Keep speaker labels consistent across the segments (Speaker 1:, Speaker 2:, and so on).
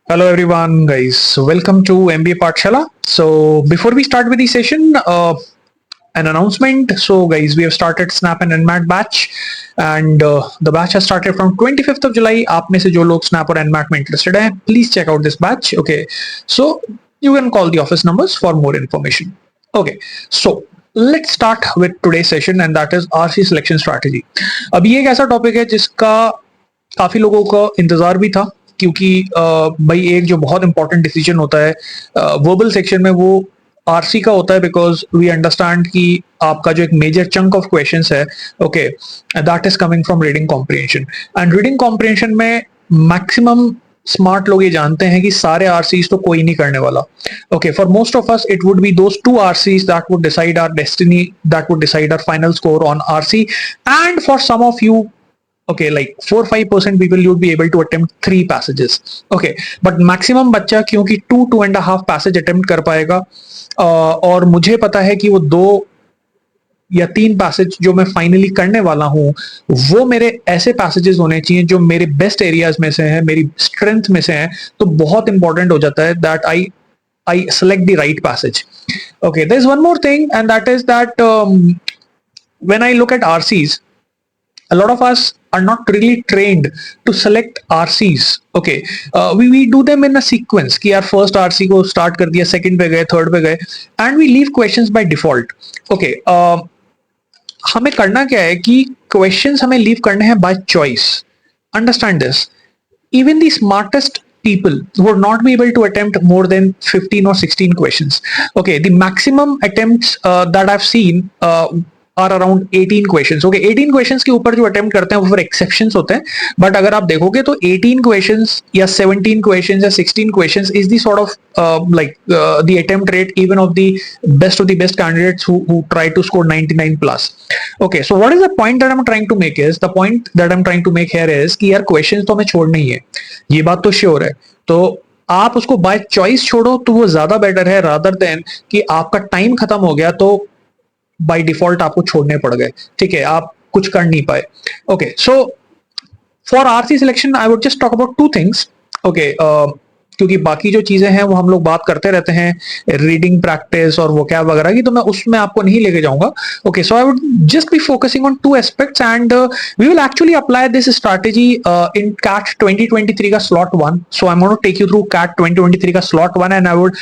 Speaker 1: Hello everyone, guys. Welcome to MBA Pathshala. So before we start with the session, an announcement. So guys, we have started Snap and Nmat batch, and the batch has started from 25th of July. आप में से जो लोग Snap और Nmat में interested हैं, please check out this batch. Okay, so you can call the office numbers for more information. Okay, so let's start with today's session, and that is RC selection strategy. अब ये एक ऐसा topic है जिसका काफी लोगों को इंतजार भी था, क्योंकि भाई एक जो बहुत इंपॉर्टेंट डिसीजन होता है वर्बल सेक्शन में, वो आरसी का होता है, बिकॉज वी अंडरस्टैंड कि आपका जो एक मेजर चंक ऑफ क्वेश्चंस है, okay, that is coming from reading comprehension. And reading comprehension में मैक्सिमम स्मार्ट लोग ये जानते हैं कि सारे आरसीज तो कोई नहीं करने वाला। Okay, for most of us it would be those two RCs that would decide our destiny, that would decide our final score on RC. And for some of you, okay, like 4-5% people you'd be able to attempt 3 passages, okay, but maximum बच्चा क्योंकि 2-2.5 passage attempt कर पाएगा, और मुझे पता है कि वो 2 या 3 पैसेज जो मैं फाइनली करने वाला हूं, वो मेरे ऐसे पैसेजेस होने चाहिए जो मेरे बेस्ट एरियाज में से हैं, मेरी स्ट्रेंथ में से हैं। तो बहुत इंपॉर्टेंट हो जाता है that I select the right passage. Okay, there is one more thing, and that is that when I look at RCs, a lot of us are not really trained to select RCs. Okay, we do them in a sequence कि यार first RC को start कर दिया, second पे गए, third पे गए, and we leave questions by default. Okay, हमें करना क्या है कि questions हमें leave करने हैं by choice. Understand this. Even the smartest people would not be able to attempt more than 15 or 16 questions. Okay, the maximum attempts that I've seen are around 18 questions. Okay, 18 questions के ऊपर जो attempt करते हैं वो फिर exceptions होते हैं, but अगर आप देखोगे तो 18 क्वेश्चंस या 17 क्वेश्चंस या 16 questions is the sort of like the attempt rate even of the best candidates who try to score 99 plus. Okay, so what is the point that I am trying to make is, the point that I am trying to make here is कि यार questions तो हमें छोड़ने ही है, ये बात तो sure है। तो आप उसको बाय चॉइस छोड़ो तो वो ज्यादा बेटर है, रादर देन कि आपका टाइम खत्म हो गया तो बाय डिफॉल्ट आपको छोड़ने पड़ गए, ठीक है, आप कुछ कर नहीं पाए। Okay, so for RC selection I would just talk about 2 things. Okay, क्योंकि बाकी जो चीजें हैं वो हम लोग बात करते रहते हैं, रीडिंग प्रैक्टिस और वोकैब वगैरह की, तो मैं उसमें आपको नहीं लेके जाऊंगा। Okay, so I would just be focusing on 2 aspects, and we will actually apply this strategy in CAT 2023 का slot 1। So I am going to take you through CAT 2023 का slot 1, and I would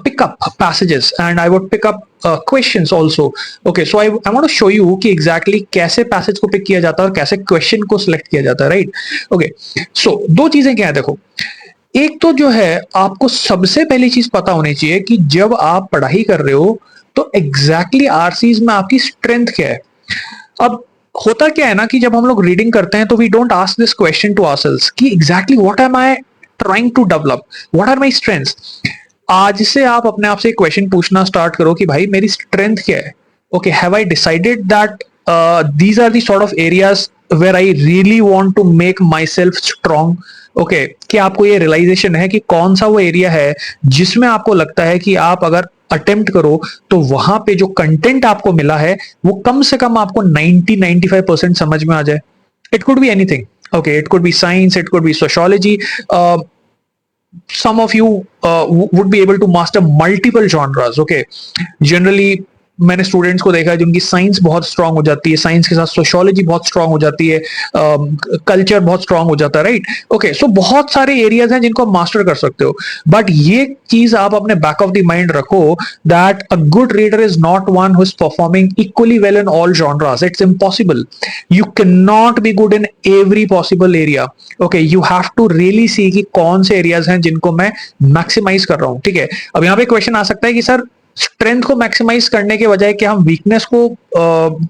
Speaker 1: pick up passages and I would pick up questions also. Okay, so I want to show you कि exactly कैसे passage को pick किया जाता है और कैसे question को select किया जाता है, right? Okay, so 2 चीजें क्या है, देखो, एक तो जो है आपको सबसे पहली चीज पता होनी चाहिए कि जब आप पढ़ाई कर रहे हो तो exactly RCs में आपकी strength क्या है। अब होता क्या है ना कि जब हम लोग रीडिंग करते हैं तो we don't ask this question to ourselves कि exactly what am I trying to develop, what are my strengths. आज से आप अपने आप से क्वेश्चन पूछना स्टार्ट करो कि भाई मेरी स्ट्रेंथ क्या है। Okay, have I decided that these are the sort of areas where I really want to make myself strong. Okay, क्या आपको ये रियलाइजेशन है कि कौन सा वो एरिया है जिसमें आपको लगता है कि आप अगर अटेम्प्ट करो तो वहां पे जो कंटेंट आपको मिला है वो कम से कम आपको 90-95% समझ में आ जाए। It could be anything. Okay, it could be science, it could be sociology. Some of you would be able to master multiple genres. Okay, generally मैंने स्टूडेंट्स को देखा है जिनकी साइंस बहुत स्ट्रांग हो जाती है, साइंस के साथ सोशियोलॉजी बहुत स्ट्रांग हो जाती है, कल्चर बहुत स्ट्रांग हो जाता है, राइट? ओके, सो बहुत सारे एरियाज हैं जिनको आप मास्टर कर सकते हो, बट ये चीज आप अपने बैक ऑफ द माइंड रखो that a good reader is not one who is performing equally well in all genres. It's impossible. You can not be good in every possible area. Okay, you have to really see कि कौन से areas हैं जिनको मैं maximise कर रहा हूं, ठीक है? अब यहाँ पे क्वेश्चन आ सकता है कि सर स्ट्रेंथ को मैक्सिमाइज करने के बजाय कि हम वीकनेस को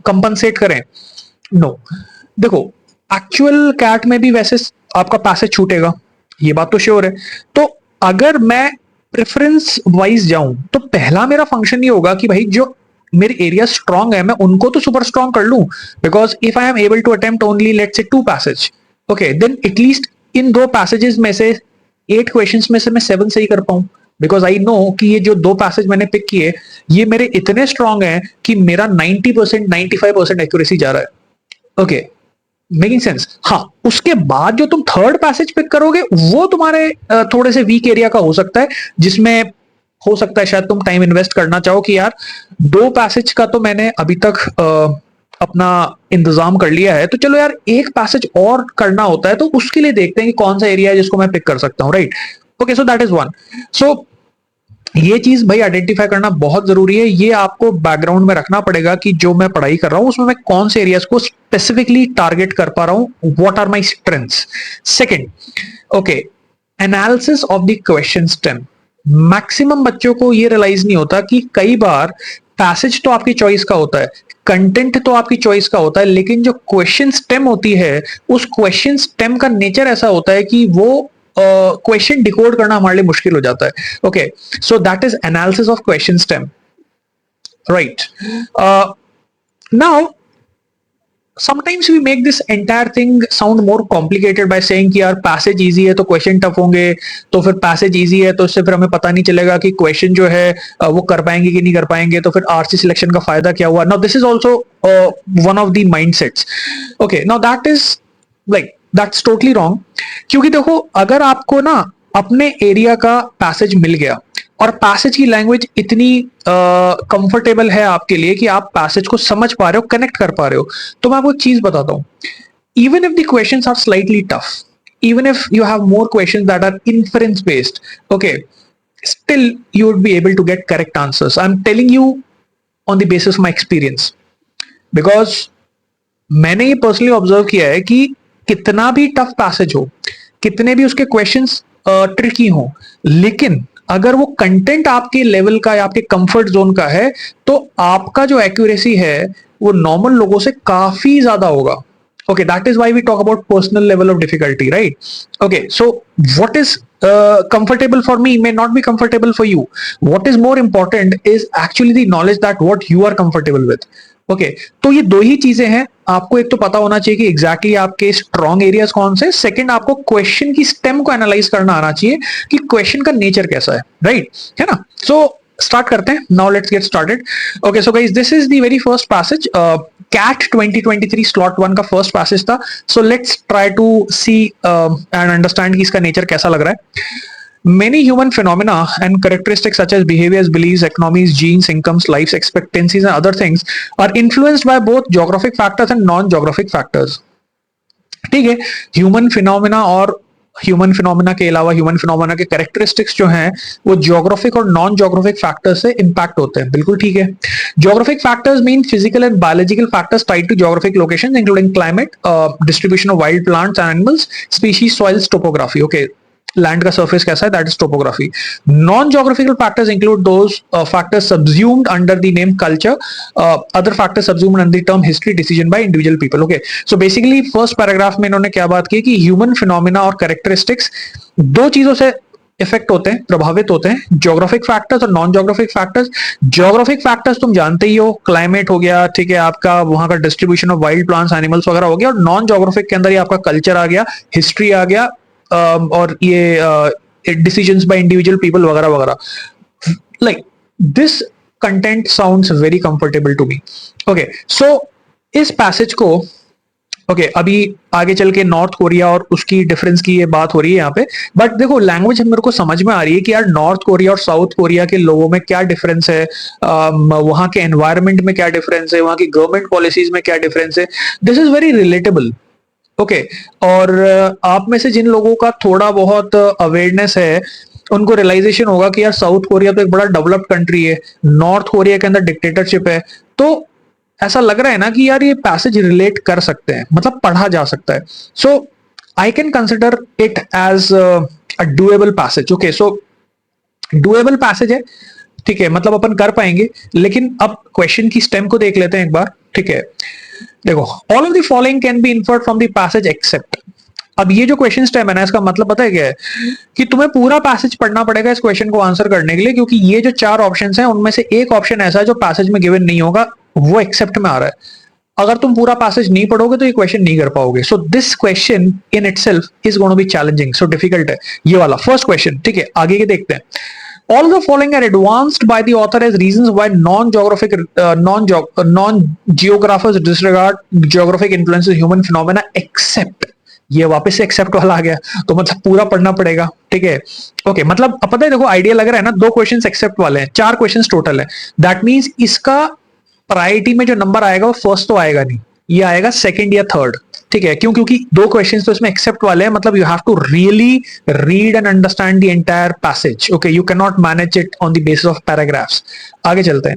Speaker 1: कंपनसेट करें। नो, देखो, एक्चुअल कैट में भी वैसे आपका पैसेज छूटेगा, ये बात तो श्योर है। तो अगर मैं प्रेफरेंस वाइज जाऊं तो पहला मेरा फंक्शन ये होगा कि भाई जो मेरे एरिया स्ट्रांग है मैं उनको तो सुपर स्ट्रांग कर लूं, because if I am able to attempt only let's say 2 passage, okay, then at least in 2 passages में से 8 क्वेश्चंस में से मैं 7 सही कर पाऊं, बिकॉज आई नो कि ये जो 2 पैसेज मैंने पिक किए ये मेरे इतने स्ट्रांग हैं कि मेरा 90% 95% एक्यूरेसी जा रहा है। Okay, making sense? हाँ, उसके बाद जो तुम थर्ड पैसेज पिक करोगे वो तुम्हारे थोड़े से वीक एरिया का हो सकता है, जिसमें हो सकता है शायद तुम टाइम इन्वेस्ट करना चाहो कि यार दो पैसेज का तो मैंने अभी तक अपना इंतजाम कर लिया है, तो चलो यार एक पैसेज और करना होता है, तो उसके लिए देखते हैं कि कौन सा एरिया है जिसको मैं पिक कर सकता हूँ, right? Okay, so that is one. सो ये चीज भाई आइडेंटिफाई करना बहुत जरूरी है। ये आपको बैकग्राउंड में रखना पड़ेगा कि जो मैं पढ़ाई कर रहा हूं उसमें मैं कौन से एरियाज को स्पेसिफिकली टारगेट कर पा रहा हूं, what are my strengths. Second, okay, analysis of the question stem. Maximum बच्चों को ये रियलाइज नहीं होता कि कई बार पैसेज तो आपकी चॉइस का होता है, कंटेंट तो आपकी चॉइस का होता है, लेकिन जो क्वेश्चन स्टेम होती है उस क्वेश्चन स्टेम का नेचर ऐसा होता है कि वो क्वेश्चन डिकोड करना हमारे लिए मुश्किल हो जाता है। Okay, so that is analysis of question stem, right? Now sometimes we make this entire thing sound more complicated by saying कि यार पैसेज इजी है तो क्वेश्चन टफ होंगे, तो फिर पैसेज इजी है तो इससे फिर हमें पता नहीं चलेगा कि क्वेश्चन जो है वो कर पाएंगे कि नहीं कर पाएंगे, तो फिर आरसी सिलेक्शन का फायदा क्या हुआ? Now this is also one of the mindsets. Okay, now that is like that's totally wrong. क्योंकि देखो, अगर आपको ना अपने एरिया का पैसेज मिल गया और पैसेज की लैंग्वेज इतनी कंफर्टेबल है आपके लिए कि आप पैसेज को समझ पा रहे हो, कनेक्ट कर पा रहे हो, तो मैं आपको एक चीज बताता हूं। Even if the questions are slightly tough, even if you have more questions that are inference based, okay, still you would be able to get correct answers. I'm telling you on the basis of my experience, because मैंने ये personally observe किया है कि कितना भी tough passage हो, कितने भी उसके क्वेश्चंस ट्रिकी हो, लेकिन अगर वो कंटेंट आपके लेवल का या आपके कंफर्ट जोन का है, तो आपका जो एक्यूरेसी है वो नॉर्मल लोगों से काफी ज्यादा होगा। Okay, that is why we talk about personal level of difficulty, right? Okay, so what is comfortable for me may not be comfortable for you. What is more important is actually the knowledge that what you are comfortable with. Okay, तो ये दो ही चीजें हैं। आपको एक तो पता होना चाहिए कि एग्जैक्टली आपके स्ट्रॉन्ग एरियाज कौन से, सेकंड आपको क्वेश्चन की स्टेम को एनालाइज करना आना चाहिए कि क्वेश्चन का नेचर कैसा है, राइट? है ना? सो स्टार्ट करते हैं। Now let's get started. Okay, so guys, this is the very first passage, CAT 2023 slot 1 का फर्स्ट पैसेज था। So let's try to see and understand कि इसका नेचर कैसा लग रहा है। Many human phenomena and characteristics such as behaviors, beliefs, economies, genes, incomes, life expectancies, and other things are influenced by both geographic factors and non-geographic factors. ठीक है, human phenomena और human phenomena के अलावा human phenomena के characteristics जो हैं वो geographic और नॉन ज्योग्राफिक फैक्टर्स से इंपैक्ट होते हैं। बिल्कुल ठीक है। Geographic factors mean physical and biological factors tied to geographic locations including climate, distribution of wild plants and animals, species, soils, topography. Okay, land का सरफेस कैसा है, that is topography. Non geographical factors include those factors subsumed under the name culture, other factors subsumed under the term history, decision by individual people. Okay, so basically first paragraph में इन्होंने क्या बात की कि human phenomena और characteristics दो चीजों से इफेक्ट होते हैं, प्रभावित होते हैं, ज्योग्राफिक फैक्टर्स और non geographic factors. Geographic factors तुम जानते ही हो, क्लाइमेट हो गया, ठीक है, आपका वहां का distribution of wild plants, animals वगैरह हो गया, और नॉन ज्योग्राफिक के अंदर ये आपका कल्चर आ गया, हिस्ट्री आ गया, और ये डिसीजंस बाय इंडिविजुअल पीपल वगैरह वगैरह। Like this content sounds very comfortable to me. Okay, so इस पैसेज को ओके अभी आगे चल के नॉर्थ कोरिया और उसकी डिफरेंस की ये बात हो रही है यहाँ पे, बट देखो लैंग्वेज मेरे को समझ में आ रही है कि यार नॉर्थ कोरिया और साउथ कोरिया के लोगों में क्या डिफरेंस है, वहां के एनवायरनमेंट में क्या डिफरेंस है, वहां की गवर्नमेंट पॉलिसीज में क्या डिफरेंस है। This is very relatable. Okay, और आप में से जिन लोगों का थोड़ा बहुत अवेयरनेस है उनको रियलाइजेशन होगा कि यार साउथ कोरिया तो एक बड़ा डेवलप्ड कंट्री है, नॉर्थ कोरिया के अंदर डिक्टेटरशिप है, तो ऐसा लग रहा है ना कि यार ये पैसेज रिलेट कर सकते हैं, मतलब पढ़ा जा सकता है। So I can consider it as a doable passage. Okay, so doable passage है, ठीक है, मतलब अपन कर पाएंगे। लेकिन अब क्वेश्चन की स्टेम को देख लेते हैं एक बार, ठीक है। देखो, all of the following can be inferred from the passage except. अब ये जो क्वेश्चन स्टेम है ना, इसका मतलब पता है क्या है कि तुम्हें पूरा पैसेज पढ़ना पड़ेगा इस क्वेश्चन को आंसर करने के लिए, क्योंकि ये जो चार ऑप्शंस हैं उनमें से एक ऑप्शन ऐसा है जो पैसेज में गिवन नहीं होगा, वो एक्सेप्ट में आ रहा है। अगर तुम पूरा पैसेज नहीं पढ़ोगे तो ये क्वेश्चन नहीं कर पाओगे। So this question in itself is going to be challenging, so difficult है ये वाला फर्स्ट क्वेश्चन, ठीक है। आगे के देखते हैं। All the following are advanced by the author as reasons why non-geographers disregard geographic influences human phenomena except. ये वापस से एक्सेप्ट वाला आ गया, तो मतलब पूरा पढ़ना पड़ेगा, ठीक है। ओके, मतलब अब पता है, देखो आइडिया लग रहा है ना, 2 क्वेश्चंस एक्सेप्ट वाले हैं, 4 क्वेश्चंस टोटल है। दैट मींस इसका प्रायोरिटी में जो नंबर आएगा वो फर्स्ट तो आएगा नहीं, ये आएगा सेकंड या थर्ड, ठीक है। क्यों? क्योंकि 2 क्वेश्चंस तो इसमें एक्सेप्ट वाले हैं, मतलब you have to really read and understand the entire passage. Okay, you can not manage it on the basis of paragraphs. आगे चलते हैं।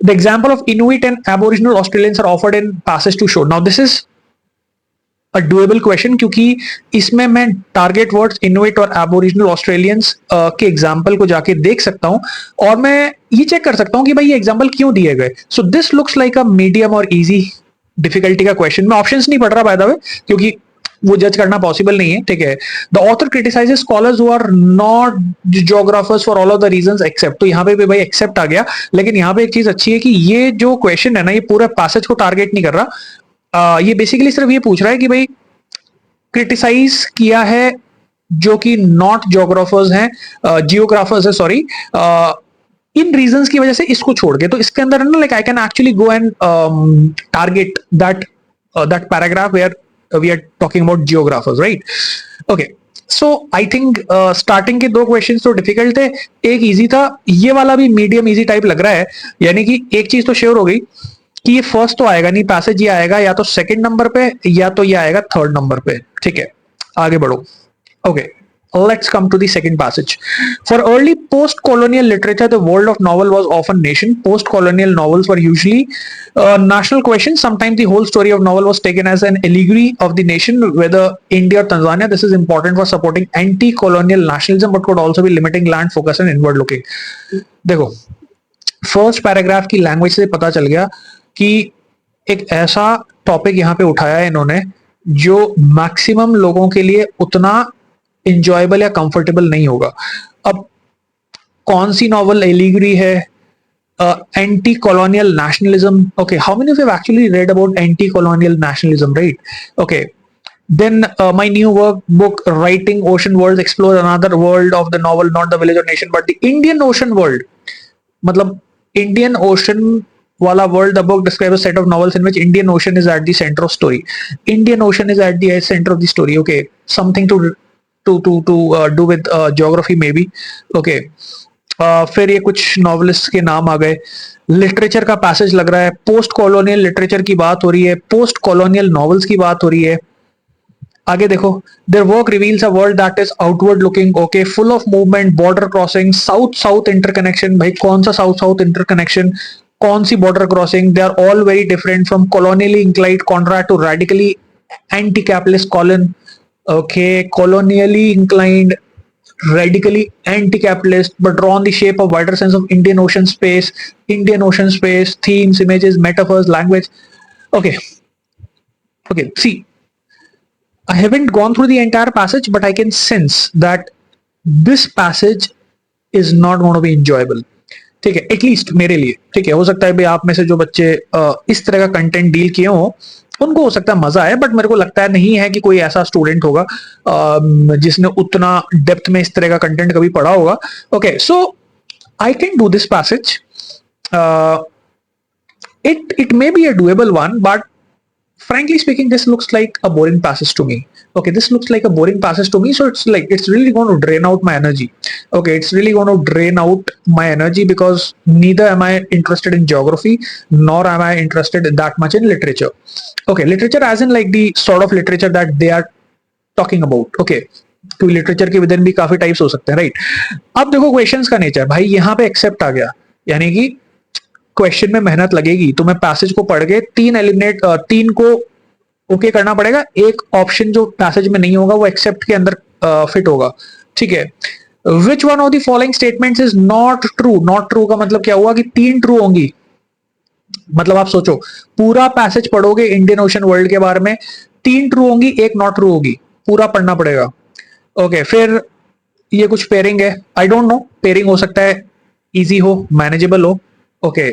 Speaker 1: The example of Inuit and Aboriginal Australians are offered in passage to show. Now this is a doable question, क्योंकि इसमें मैं target words Inuit और Aboriginal Australians के example को जाके देख सकता हूं, और मैं ये चेक कर सकता हूं कि भाई ये एग्जांपल क्यों दिए गए। So this looks like a medium और इजी डिफिकल्टी का क्वेश्चन। मैं ऑप्शंस नहीं पढ़ रहा बाय द वे, क्योंकि वो जज करना पॉसिबल नहीं है, ठीक है। The author criticises scholars who are not geographers for all of the reasons except. तो यहाँ पे भी भाई एक्सेप्ट आ गया, लेकिन यहाँ पे एक चीज अच्छी है कि ये जो क्वेश्चन है ना, ये पूरे पैसेज को टारगेट नहीं कर रहा। ये बेसिकली सिर्फ ये पूछ रहा है कि भाई क्रिटिसाइज किया है जो कि नॉट ज्योग्राफर्स हैं, जियोग्राफर्स है, सॉरी, इन रीजंस की वजह से इसको छोड़ के। तो इसके अंदर ना, like I can actually go and target that paragraph where we are talking about geographers, right. Okay, so I think starting के 2 क्वेश्चंस तो डिफिकल्ट थे, एक इजी था, ये वाला भी मीडियम इजी टाइप लग रहा है। यानी कि एक चीज तो श्योर हो गई कि ये फर्स्ट तो आएगा नहीं, पैसेज ये आएगा या तो सेकंड नंबर पे या तो ये आएगा थर्ड नंबर पे, ठीक है। आगे बढ़ो। Okay, let's come to the second passage. For early post-colonial literature, the world of novel was often nation. Post-colonial novels were usually national questions. Sometimes the whole story of novel was taken as an allegory of the nation, whether India or Tanzania. This is important for supporting anti-colonial nationalism, but could also be limiting land focus and inward looking. देखो, first paragraph की language से पता चल गया कि एक ऐसा topic यहाँ पे उठाया है इन्होंने जो मैक्सिमम लोगों के लिए उतना इंजॉयबल या कंफर्टेबल नहीं होगा। अब कौन सी नॉवल एलिगरी है? Anti colonial nationalism. Okay, how many of you have actually read about anti colonial nationalism, right? Okay, then my new book writing ocean worlds explores another world of the novel, not the village or nation but the Indian ocean world. मतलब Indian Ocean wala world. The book describes a set of novels in which Indian Ocean is at the center of story. Indian Ocean is at the center of the story. Okay, something to do with geography maybe. Okay, फिर ये कुछ novelist के नाम आ गए। Literature का passage लग रहा है, पोस्ट कॉलोनियल लिटरेचर की बात हो रही है, पोस्ट कॉलोनियल नॉवेल्स की बात हो रही है। आगे देखो, their work reveals a world that is outward looking, okay, full of movement, border crossing, south interconnection। भाई कौन सा south interconnection, कौन सी border crossing? They are all very different from colonially inclined contrast to radically anti-capitalist colon, okay, colonially inclined, radically anti-capitalist, but draw on the shape of wider sense of Indian ocean space, themes, images, metaphors, language. Okay, see, I haven't gone through the entire passage, but I can sense that this passage is not going to be enjoyable. ठीक है, at least मेरे लिए, ठीक है। हो सकता है भाई आप में से जो बच्चे इस तरह का कंटेंट डील किए हो उनको हो सकता है मजा आए, बट मेरे को लगता है नहीं है कि कोई ऐसा स्टूडेंट होगा जिसने उतना डेप्थ में इस तरह का कंटेंट कभी पढ़ा होगा। Okay, so I can do this passage. it may be a doable one, but frankly speaking, this looks like a boring passage to me. Okay, this looks like a boring passage to me, so it's really going to drain out my energy. Okay, it's really going to drain out my energy because neither am I interested in geography nor am I interested in that much in literature. Okay, literature as in like the sort of literature that they are talking about. Okay, तो literature के within भी काफी types हो सकते हैं, right? अब देखो questions का नेचर, भाई यहाँ पे एक्सेप्ट आ गया, यानी कि क्वेश्चन में मेहनत लगेगी। तो मैं पैसेज को पढ़ के तीन को ओके करना पड़ेगा। एक ऑप्शन जो पैसेज में नहीं होगा वो एक्सेप्ट के अंदर फिट होगा, ठीक है। Which one of the following statements is not true? Not true का मतलब क्या हुआ कि 3 ट्रू होंगी। मतलब आप सोचो, पूरा पैसेज पढ़ोगे इंडियन ओशन वर्ल्ड के बारे में, 3 ट्रू होंगी, 1 नॉट ट्रू होगी, पूरा पढ़ना पड़ेगा। ओके, फिर ये कुछ पेयरिंग है, आई डोंट नो, पेयरिंग हो सकता है इजी हो, मैनेजेबल हो। ओके,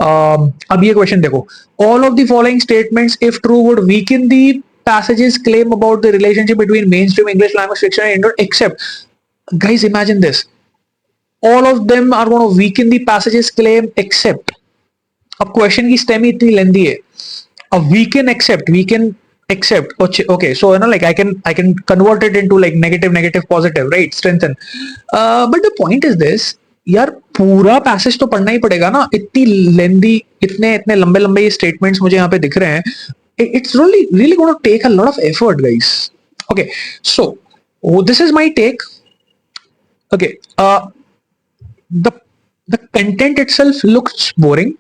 Speaker 1: अब ये क्वेश्चन देखो, all of the following statements if true would weaken the passages claim about the relationship between mainstream English language fiction and Indo except, guys, imagine this, all of them are going to weaken the passage's claim except. अब question की stem इतनी लेंदी है. A weaken except okay, so like I can convert it into like negative positive, right? Strengthen. But the point is this, यार पूरा passage तो पढ़ना ही पड़ेगा ना. इतनी लेंदी, इतने इतने लंबे लंबे ये स्टेटमेंट्स मुझे यहाँ पे दिख रहे हैं. It's really going to take a lot of effort, guys. Okay, so this is my take. Okay, the the content itself looks boring.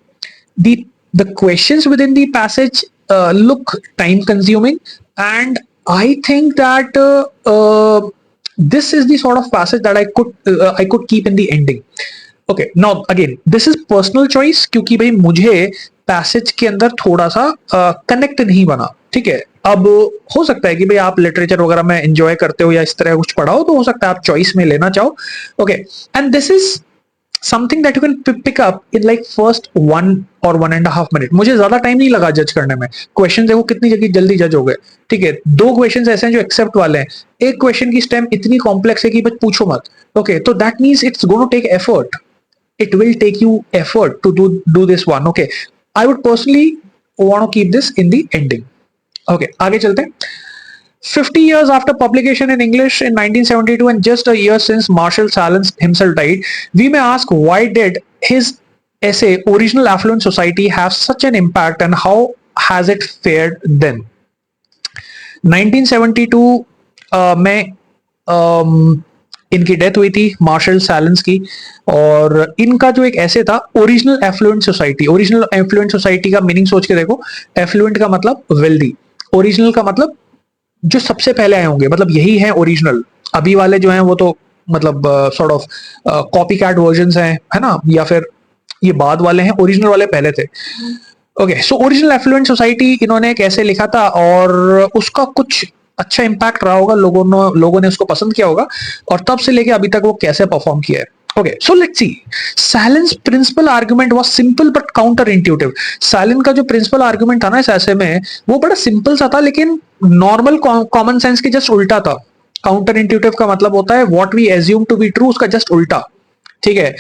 Speaker 1: The questions within the passage look time consuming, and I think that this is the sort of passage that I could keep in the ending. Okay, now again this is personal choice, क्योंकि भाई मुझे passage के अंदर थोड़ा सा connect नहीं बना. ठीक है, अब हो सकता है कि भाई आप लिटरेचर वगैरह में एंजॉय करते हो या इस तरह कुछ पढ़ा हो, तो हो सकता है आप चॉइस में लेना चाहो. Okay, and this is something that you can pick up in like first 1 or 1.5 minute. मुझे ज्यादा टाइम नहीं लगा जज करने में. क्वेश्चन देखो कितनी जल्दी जज हो गए. ठीक है, 2 क्वेश्चन ऐसे हैं जो एक्सेप्ट वाले हैं. एक क्वेश्चन की स्टेम इतनी कॉम्प्लेक्स है कि बस पूछो मत. ओके, तो that means it's going to take effort. It will take you effort to do this one. Okay, I would personally want to keep this in the ending. Okay, आगे चलते हैं. 50 years after publication in English in 1972 and just a year since Marshall Salins himself died, we may ask, why did his essay Original Affluent Society have such an impact and how has it fared then? 1972 में इनकी death हुई थी, martial silence की. और इनका जो एक ऐसे था original affluent society. Original affluent society का मीनिंग सोच के देखो. एफ्लुएंट का मतलब वेल्दी, ओरिजिनल का मतलब जो सबसे पहले आए होंगे, मतलब यही है ओरिजिनल. अभी वाले जो हैं वो तो मतलब sort of copy cat version है ना, या फिर ये बाद वाले हैं. ओरिजिनल वाले पहले थे. Okay, so original affluent society इन्होंने कैसे लिखा था और उसका कुछ अच्छा इंपैक्ट रहा होगा, लोगों ने उसको पसंद किया होगा, और तब से लेके अभी तक वो कैसे परफॉर्म किया है. Okay, so let's see. Salin's principal argument was simple but counterintuitive. Salin का जो principal argument था ना इस ऐसे में, वो बड़ा simple सा था, लेकिन normal common sense के just उल्टा था. Counterintuitive का मतलब होता है what we assume to be true, उसका just उल्टा. ठीक है.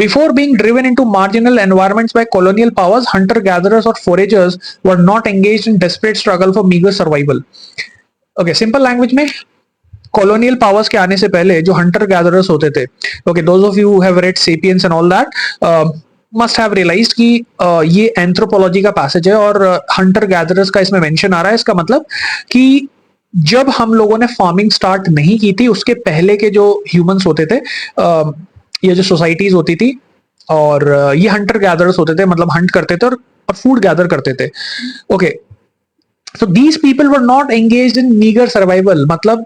Speaker 1: Before being driven into marginal environments by colonial powers, hunter-gatherers or foragers were not engaged in desperate struggle for meager survival. Okay, simple language में colonial powers के आने से पहले जो हंटर गैदरर्स होते थे, okay, those of you have read Sapiens and all that must have realized कि ये एंथ्रोपोलॉजी का पैसेज है और हंटर गैदरर्स का इसमें मेंशन आ रहा है. इसका मतलब कि जब हम लोगों ने फार्मिंग स्टार्ट नहीं की थी, उसके पहले के जो ह्यूमंस होते थे, ये जो सोसाइटीज होती थी, और ये हंटर गैदरर्स होते थे, मतलब हंट करते थे और फूड गैदर करते थे. Okay, so these people were not engaged in meagre survival, मतलब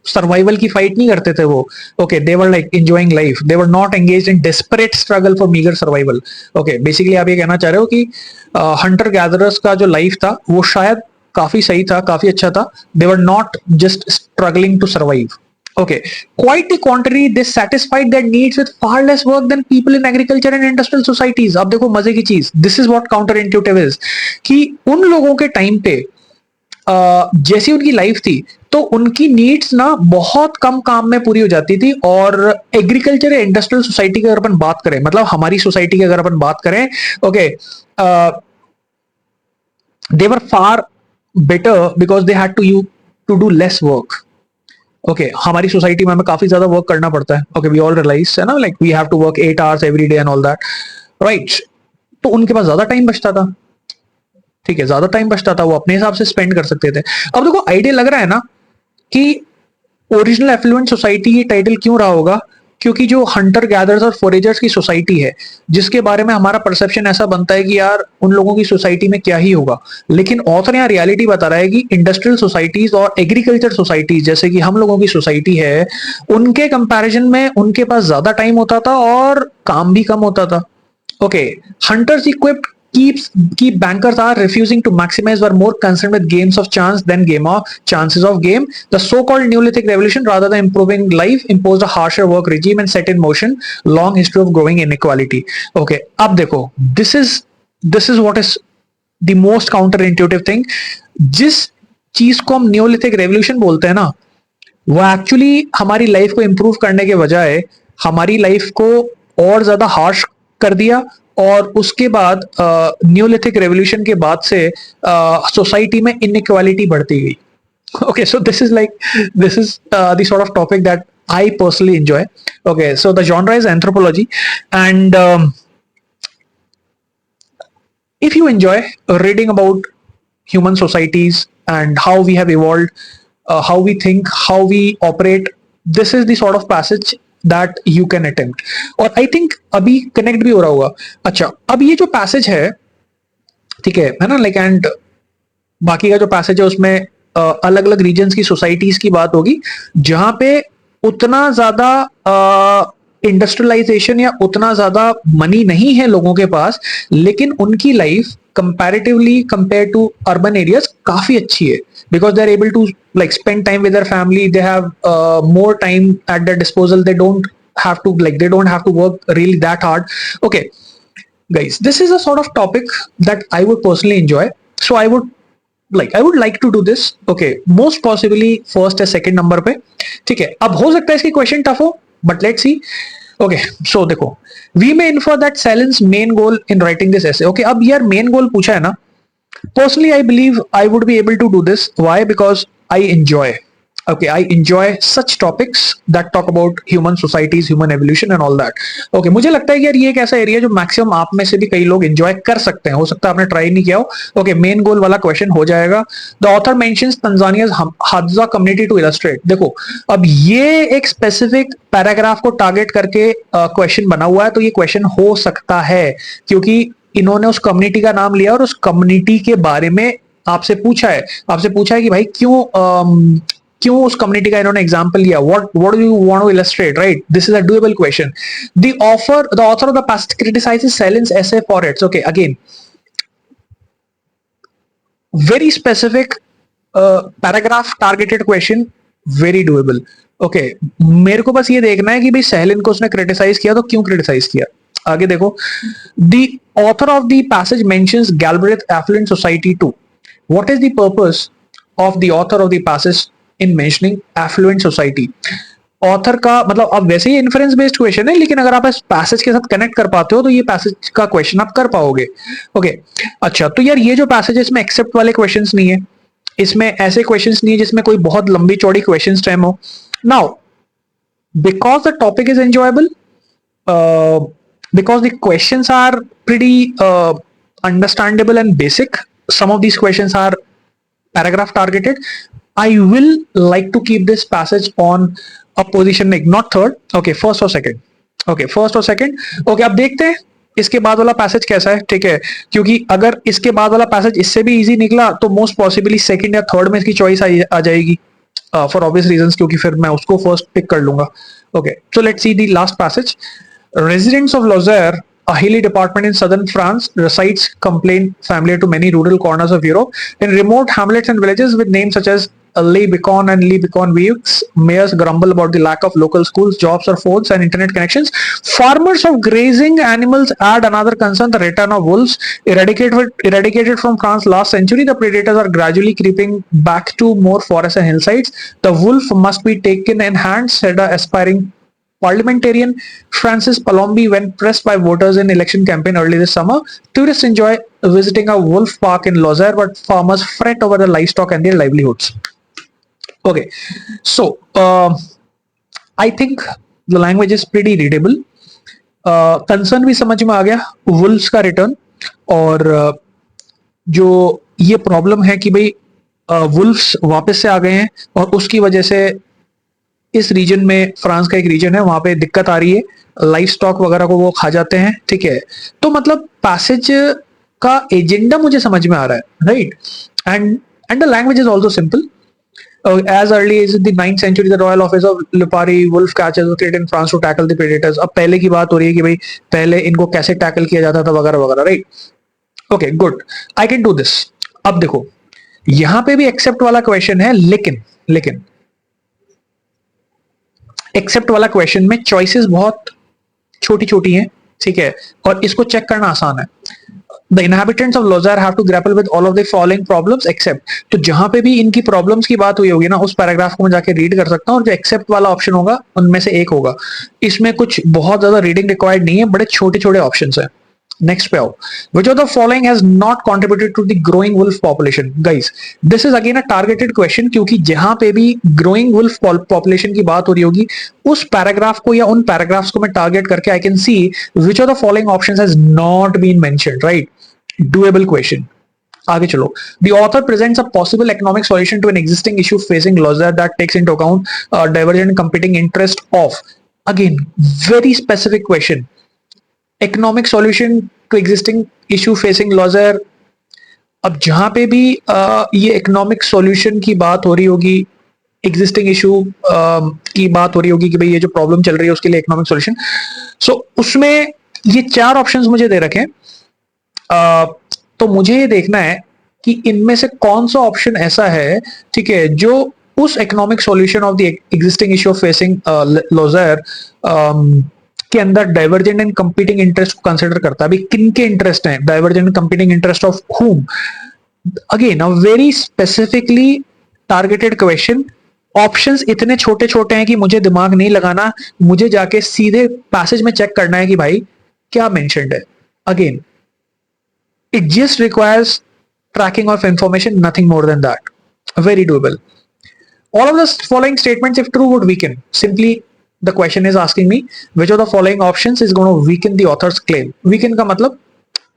Speaker 1: सर्वाइवल की फाइट नहीं करते थे वो. Okay, they were like enjoying life. They were not engaged in desperate struggle for meagre survival. Okay, basically आप ये कहना चाह रहे हो कि हंटर गैदरर्स का जो लाइफ था वो शायद काफी सही था, काफी अच्छा था. They were not just struggling to survive. Okay, quite the contrary, they satisfied their needs with far less work than people in agriculture and industrial societies. अब देखो मजे की चीज, this is what counterintuitive is, कि उन लोगों के time पे जैसी उनकी लाइफ थी, तो उनकी नीड्स ना बहुत कम काम में पूरी हो जाती थी. और एग्रीकल्चर या इंडस्ट्रियल सोसाइटी की अगर अपन बात करें, मतलब हमारी सोसाइटी की अगर अपन बात करें, okay, they were far better because they had to do less work. Okay, हमारी सोसाइटी में हमें काफी ज्यादा वर्क करना पड़ता है. ओके, वी ऑल रियलाइज है ना, like we have to work 8 hours every day and all that, right. तो उनके पास ज्यादा टाइम बचता था. ठीक है, ज्यादा टाइम बचता था, वो अपने हिसाब से स्पेंड कर सकते थे. अब देखो आइडिया लग रहा है ना कि ओरिजिनल एफ्लुएंट सोसाइटी ये टाइटल क्यों रहा होगा, क्योंकि जो हंटर गैदर्स और फॉरेजर्स की सोसाइटी है, जिसके बारे में हमारा परसेप्शन ऐसा बनता है कि यार उन लोगों की सोसाइटी में क्या ही होगा, लेकिन ऑथर यहाँ रियलिटी बता रहा है कि इंडस्ट्रियल सोसाइटीज और एग्रीकल्चर सोसाइटीज जैसे कि हम लोगों की सोसाइटी है, उनके कंपैरिजन में उनके पास ज्यादा टाइम होता था और काम भी कम होता था. Okay, hunters equipped keep bankers are refusing to maximize, were more concerned with games of chance than chances of game. The so-called Neolithic revolution, rather than improving life, imposed a harsher work regime and set in motion long history of growing inequality. Okay, अब देखो, this is what is the most counterintuitive thing. जिस चीज को हम Neolithic revolution बोलते हैं ना, वो एक्चुअली हमारी लाइफ को इंप्रूव करने के बजाय हमारी लाइफ को और ज्यादा हार्श कर दिया, और उसके बाद न्यूलिथिक रेवोल्यूशन के बाद से सोसाइटी में इनइक्वालिटी बढ़ती गई. Okay, so this is the sort of topic that I personally enjoy. Okay, so the genre is anthropology, and if you enjoy reading about human societies and how we have evolved, how we think, how we operate, this is the sort of passage that you can attempt. और I think अभी connect भी हो रहा होगा. अच्छा, अब ये जो passage ठीक है ना, like, and बाकी का जो पैसेज है उसमें अलग अलग रीजन्स की सोसाइटीज की बात होगी, जहां पे उतना ज्यादा इंडस्ट्रियलाइजेशन या उतना ज्यादा मनी नहीं है लोगों के पास, लेकिन उनकी life comparatively compare to urban areas काफी अच्छी है, because they're able to like spend time with their family, they have more time at their disposal, they don't have to work really that hard. Okay guys, this is a sort of topic that I would personally enjoy, so I would like to do this. Okay, most possibly first या second number पे. ठीक है, अब हो सकता है इसकी question tough हो, but let's see. Okay, so देखो, we may infer that Salin's main goal in writing this essay. Okay, अब यार main goal पूछा है ना, personally I believe I would be able to do this. Why? Because I enjoy such topics that talk about human societies, human evolution and all that. Okay, मुझे लगता है कि यार ये एक ऐसा एरिया जो मैक्सिमम आप में से भी कई लोग एंजॉय कर सकते हैं, हो सकता है आपने ट्राई नहीं किया हो. ओके, मेन गोल वाला क्वेश्चन हो जाएगा. The author mentions Tanzania's Hadza community to illustrate. देखो, अब ये एक स्पेसिफिक पैराग्राफ को टारगेट करके क्वेश्चन बना हुआ है, तो ये क्वेश्चन हो सकता है क्योंकि इन्होंने उस कम्युनिटी का नाम लिया और उस कम्युनिटी के बारे में आपसे पूछा है कि भाई क्यों उस कम्युनिटी का इन्होंने एग्जांपल लिया. What do you want to illustrate, right? This is a doable question. The author of the past criticizes Salin's essay for it. Okay, again, very specific paragraph targeted question, very doable. Okay, मेरे को बस ये देखना है कि भाई Salin को उसने क्रिटिसाइज किया तो क्यों क्रिटिसाइज किया. आगे देखो, the author of the passage mentions Galbraith affluent society too. What is the purpose of the author of the passage in mentioning affluent society? Author का मतलब, अब वैसे ही इन्फ्रेंस बेस्ड क्वेश्चन है, लेकिन अगर आप इस पैसेज के साथ कनेक्ट कर पाते हो तो ये पैसेज का क्वेश्चन आप कर पाओगे. ओके, अच्छा, तो यार ये जो पैसेज है इसमें एक्सेप्ट वाले क्वेश्चंस नहीं है, इसमें ऐसे क्वेश्चंस नहीं है जिसमें कोई बहुत लंबी चौड़ी क्वेश्चन टाइम हो. Now because the topic is enjoyable, because the questions are pretty understandable and basic, some of these questions are paragraph targeted, I will like to keep this passage on a position like not third. Okay, first or second. Okay, first or second. Okay, अब देखते हैं इसके बाद वाला passage कैसा है. ठीक है, क्योंकि अगर इसके बाद वाला पैसेज इससे भी इजी निकला तो मोस्ट पॉसिबली सेकंड या थर्ड में इसकी चॉइस आ जाएगी फॉर ऑब्वियस रीजंस, क्योंकि फिर मैं उसको फर्स्ट पिक कर लूंगा. Okay, so let's see the last passage. Residents of Lozère, a hilly department in southern France, recites complaint familiar to many rural corners of Europe. In remote hamlets and villages with names such as Le Bicon and Le Bicon Vieux, mayors grumble about the lack of local schools, jobs or phones and internet connections. Farmers of grazing animals add another concern, the return of wolves. Eradicated from France last century, the predators are gradually creeping back to more forests and hillsides. The wolf must be taken in hand, said a aspiring parliamentarian Francis Palombi when pressed by voters in election campaign early this summer. Tourists enjoy visiting a wolf park in Lozère, but farmers fret over the livestock and their livelihoods. Okay, so I think the language is pretty readable. Concern भी समझ में आ गया, wolves का return, और जो ये problem है कि भाई wolves वापस से आ गए हैं और उसकी वजह से इस रीजन में, फ्रांस का एक रीजन है, वहां पे दिक्कत आ रही है, लाइफ स्टॉक वगैरह को वो खा जाते हैं. ठीक है, तो मतलब पैसेज का एजेंडा मुझे समझ में आ रहा है, right? And the language is also simple. As early as the 9th century, the royal office of Lipari wolf catchers was created in France to tackle the predators. अब पहले की बात हो रही है कि भाई पहले इनको कैसे टैकल किया जाता था वगैरह वगैरह, right? Okay, good, I can do this. अब देखो, यहां पे भी एक्सेप्ट वाला क्वेश्चन है, लेकिन एक्सेप्ट वाला क्वेश्चन में चॉइसेस बहुत छोटी छोटी हैं. ठीक है, और इसको चेक करना आसान है. The inhabitants of Lozar have to grapple with all of the following problems except. तो जहां पे भी इनकी प्रॉब्लम्स की बात हुई होगी ना, उस पैराग्राफ को मैं जाके रीड कर सकता हूँ, और जो एक्सेप्ट वाला ऑप्शन होगा उनमें से एक होगा। इसमें कुछ बहुत ज्यादा रीडिंग रिक्वायर्ड नहीं है, बड़े छोटे छोटे ऑप्शन है। नेक्स्ट पे आओ, which of the following has not contributed to the growing wolf population? Guys, this is again a targeted question, क्योंकि जहां पे भी growing wolf population की बात हो रही होगी, उस पैराग्राफ को या उन पैराग्राफ्स को मैं टारगेट करके I can see which of the following options has not been mentioned, right? Doable question. आगे चलो, the author presents a possible economic solution to an existing issue facing Lozar that takes into account divergent and competing interest of, again very specific question, economic solution to existing issue facing Lozar. अब जहां पे भी ये economic solution की बात हो रही होगी, एग्जिस्टिंग इशू की बात हो रही होगी कि भाई ये जो प्रॉब्लम चल रही है उसके लिए इकोनॉमिक सॉल्यूशन, सो उसमें ये चार ऑप्शंस मुझे दे रखे हैं। तो मुझे ये देखना है कि इनमें से कौन सा ऑप्शन ऐसा है, ठीक है, जो उस economic solution of the existing issue of facing logger के अंदर डाइवर्जेंट एंड कंपीटिंग इंटरेस्ट को कंसिडर करता है। अभी किन के इंटरेस्ट हैं, divergent and competing interest of हुम? Again a very specifically targeted question. Options इतने छोटे छोटे हैं कि मुझे दिमाग नहीं लगाना, मुझे जाके सीधे पैसेज में चेक करना है कि भाई क्या मेंशन्ड है। Again it just requires tracking of information, nothing more than that. Very doable. All of the following statements, if true, would weaken. Simply, the question is asking me which of the following options is going to weaken the author's claim. Weaken का मतलब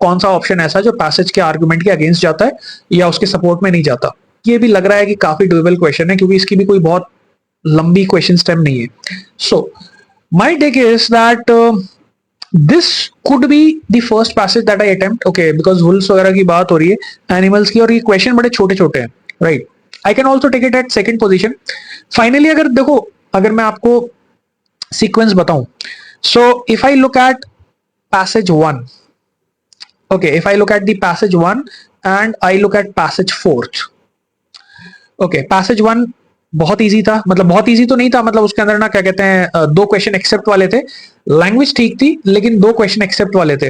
Speaker 1: कौन सा option ऐसा जो passage के argument के against जाता है या उसके सपोर्ट में नहीं जाता। ये भी लग रहा है कि काफी डुएबल क्वेश्चन है, क्योंकि इसकी भी कोई बहुत लंबी क्वेश्चन स्टेम नहीं है। So my take is that this could be the first passage that I attempt, okay, because wolves वगैरह की बात हो रही है, एनिमल्स की, और ये क्वेश्चन बड़े छोटे छोटे हैं, right. I can also take it at second position. Finally अगर देखो, अगर मैं आपको सीक्वेंस बताऊं, so if I look at passage 1, okay, if I look at the passage 1 and I look at passage 4, okay, passage 1 बहुत easy था, मतलब बहुत इजी तो नहीं था, मतलब उसके अंदर ना क्या कहते हैं, दो क्वेश्चन एक्सेप्ट वाले थे, लैंग्वेज ठीक थी लेकिन दो क्वेश्चन एक्सेप्ट वाले थे।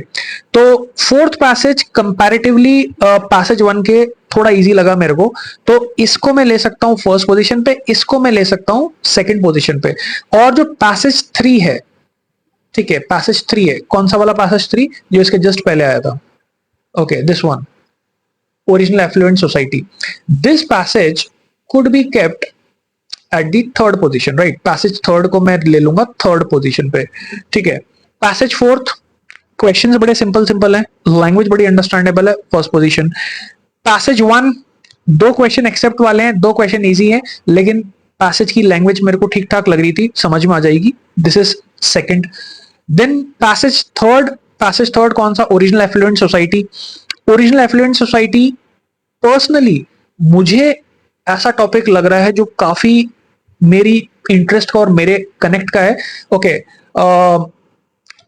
Speaker 1: तो फोर्थ पैसेज कंपैरेटिवली पैसेज 1 के थोड़ा इजी लगा मेरे को, तो इसको मैं ले सकता हूं फर्स्ट पोजीशन पे, इसको मैं ले सकता हूं सेकंड पोजीशन पे। और जो पैसेज 3 है, ठीक है, पैसेज 3 है, कौन सा वाला पैसेज 3 जो इसके जस्ट पहले आया था, okay, this one, original affluent society. This passage could be kept at the third position, right. Passage third को मैं ले लूंगा थर्ड पोजीशन पे, ठीक है। पैसेज फोर्थ, क्वेश्चंस बड़े सिंपल सिंपल हैं, लैंग्वेज बड़ी अंडरस्टैंडेबल है, फर्स्ट पोजीशन। पैसेज 1 दो क्वेश्चन एक्सेप्ट वाले हैं, दो क्वेश्चन इजी हैं, लेकिन पैसेज की लैंग्वेज मेरे को ठीक ठाक लग रही थी, समझ में आ जाएगी, this is second. Then passage third कौन सा, original affluent society. Original affluent society personally मुझे ऐसा टॉपिक लग रहा है जो काफी मेरी इंटरेस्ट का और मेरे कनेक्ट का है, okay.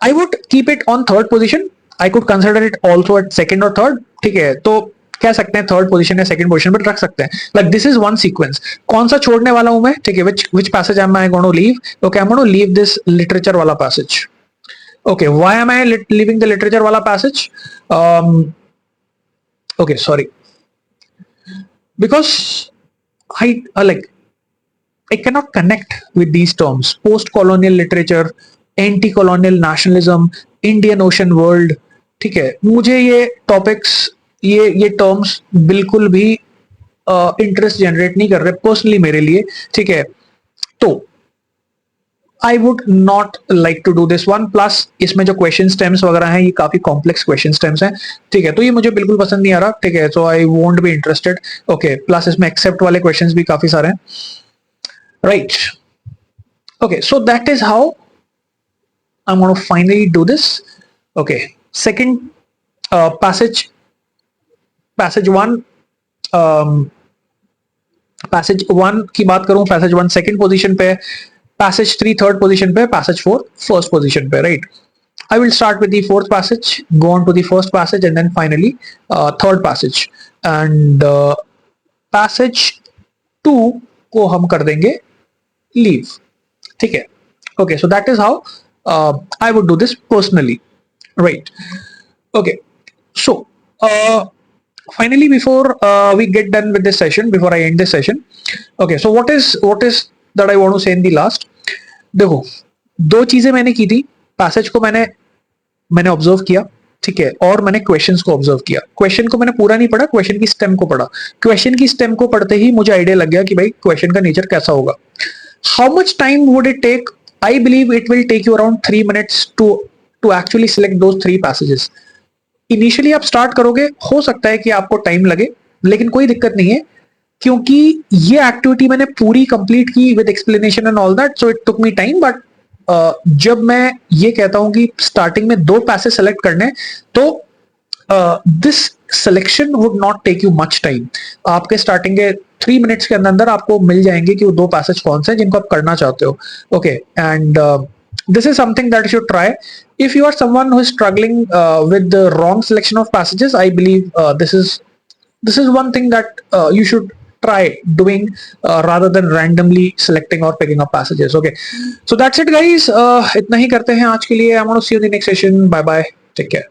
Speaker 1: I would keep it on third position, I could consider it also at second और थर्ड, ठीक है। तो कह सकते हैं थर्ड पोजीशन या सेकंड पोजीशन पर रख सकते हैं, like this is one sequence. कौन सा छोड़ने वाला हूं मैं, ठीक है, which passage am I going to leave, okay, I am going to leave this literature वाला passage, okay. Why am I leaving the literature वाला passage, okay, sorry, because I cannot connect with these terms, post-colonial literature, anti-colonial nationalism, Indian Ocean world, ठीक है। मुझे ये topics, ये terms बिल्कुल भी interest generate नहीं कर रहे पर्सनली मेरे लिए, ठीक है। तो I would not like to do this one. Plus इसमें जो क्वेश्चन स्टेम्स वगैरह हैं ये काफी कॉम्प्लेक्स क्वेश्चन स्टेम्स हैं, ठीक है, तो ये मुझे बिल्कुल पसंद नहीं आ रहा, ठीक है, so I won't be interested, okay. Plus इसमें एक्सेप्ट वाले क्वेश्चंस भी काफी सारे हैं, right, okay. So that is how I am going to finally do this, okay. Second passage 1, passage 1 की बात करूं, पैसेज 1 सेकंड पोजीशन पे, पैसेज 3 थर्ड पोजीशन पे, पैसेज 4 फर्स्ट पोजीशन पे, right. I will start with the fourth passage, go on to the first passage, and then finally third passage. And passage 2 को हम कर देंगे leave, ठीक है, okay. So that is how I would do this personally, right? Okay. So finally, before we get done with this session, before I end this session, okay, so what is that I want to say in the last. देखो, दो चीजें मैंने की थी. Passage को मैंने मैंने observe किया, ठीक है, और मैंने क्वेश्चंस को ऑब्जर्व किया. क्वेश्चन को मैंने पूरा नहीं पढ़ा, क्वेश्चन की स्टेम को पढ़ा. क्वेश्चन की स्टेम को पढ़ते ही मुझे आइडिया लग गया कि भाई क्वेश्चन का नेचर कैसा होगा. How much time would it take? I believe it will take you around 3 minutes to actually select those 3 passages. Initially आप स्टार्ट करोगे, हो सकता है कि आपको टाइम लगे, लेकिन कोई दिक्कत नहीं है, क्योंकि ये एक्टिविटी मैंने पूरी कंप्लीट की with explanation and all that, so it took me time. But जब मैं ये कहता हूं कि स्टार्टिंग में 2 पैसे सेलेक्ट करने, तो this selection would not take you much time. आपके स्टार्टिंग के 3 minutes के अंदर अंदर आपको मिल जाएंगे कि वो 2 पैसेज कौन से हैं जिनको आप करना चाहते हो. Okay, and this is something that you should try. If you are someone who is struggling with the wrong selection of passages, I believe this is one thing that you should try doing rather than randomly selecting or picking up passages. Okay, so that's it guys. इतना ही करते हैं आज के लिए. I want to see you in the next session. Bye bye, take care.